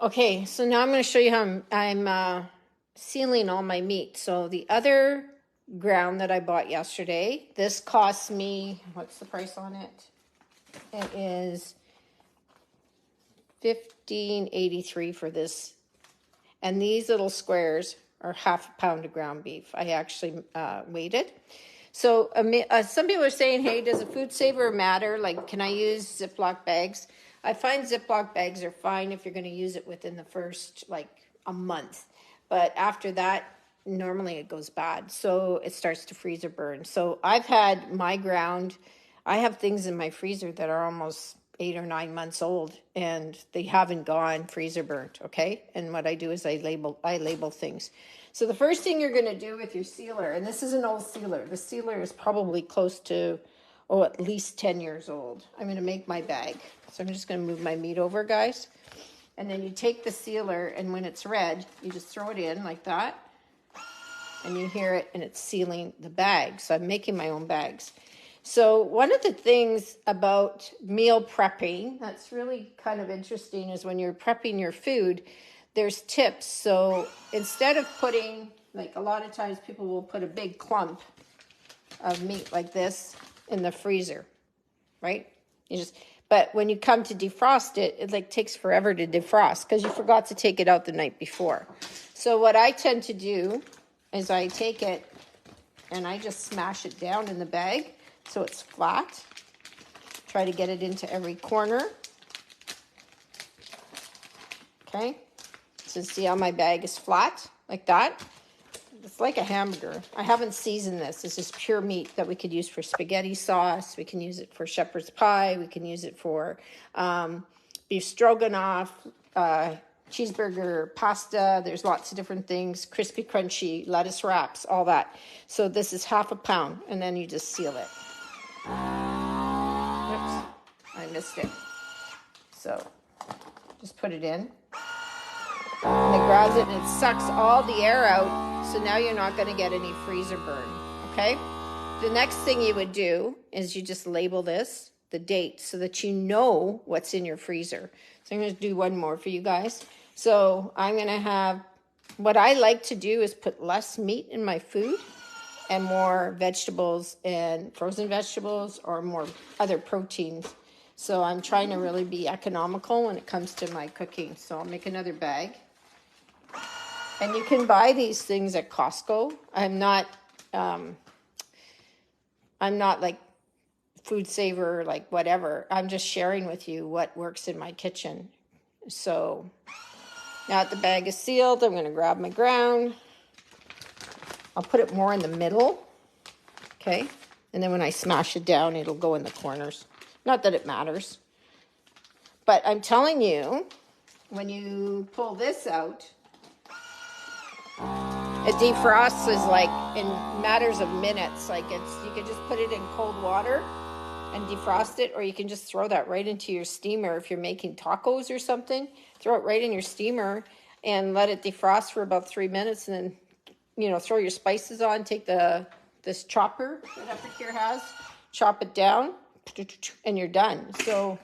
Okay, so now I'm going to show you how I'm sealing all my meat. So the other ground that I bought yesterday, this cost me, what's the price on it? It is $15.83 for this. And these little squares are half a pound of ground beef. I actually weighed it. So some people are saying, hey, does a food saver matter? Like, can I use Ziploc bags? I find Ziploc bags are fine if you're going to use it within the first, like, a month. But after that, normally it goes bad. So it starts to freezer burn. So I've had my ground. I have things in my freezer that are almost 8 or 9 months old and they haven't gone freezer burnt, okay? And what I do is I label things. So the first thing you're gonna do with your sealer, and this is an old sealer. The sealer is probably close to, at least 10 years old. I'm gonna make my bag. So I'm just gonna move my meat over, guys. And then you take the sealer, and when it's red, you just throw it in like that. And you hear it, and it's sealing the bag. So I'm making my own bags. So one of the things about meal prepping that's really kind of interesting is when you're prepping your food, there's tips. So instead of putting, like a lot of times people will put a big clump of meat like this in the freezer, right? But when you come to defrost it, it like takes forever to defrost because you forgot to take it out the night before. So what I tend to do is I take it and I just smash it down in the bag so it's flat. Try to get it into every corner. Okay. So see how my bag is flat like that? It's like a hamburger. I haven't seasoned this. This is pure meat that we could use for spaghetti sauce. We can use it for shepherd's pie. We can use it for beef stroganoff, cheeseburger, pasta. There's lots of different things. Crispy, crunchy, lettuce wraps, all that. So this is half a pound, and then you just seal it. Oops, I missed it. So just put it in. And it grabs it and it sucks all the air out. So now you're not going to get any freezer burn. Okay. The next thing you would do is you just label this, the date, so that you know what's in your freezer. So I'm going to do one more for you guys. So I'm going to have, what I like to do is put less meat in my food and more vegetables and frozen vegetables or more other proteins. So I'm trying to really be economical when it comes to my cooking. So I'll make another bag. And you can buy these things at Costco. I'm not like food saver, like whatever. I'm just sharing with you what works in my kitchen. So now that the bag is sealed, I'm going to grab my ground. I'll put it more in the middle. Okay. And then when I smash it down, it'll go in the corners. Not that it matters. But I'm telling you, when you pull this out, it defrosts is like in matters of minutes. Like you can just put it in cold water and defrost it, or you can just throw that right into your steamer. If you're making tacos or something, throw it right in your steamer and let it defrost for about 3 minutes, and then, throw your spices on, take this chopper that Epicure has, chop it down, and you're done. So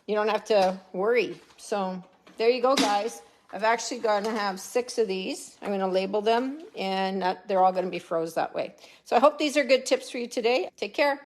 you don't have to worry. So there you go, guys. I've actually going to have 6 of these. I'm going to label them, and they're all going to be froze that way. So I hope these are good tips for you today. Take care.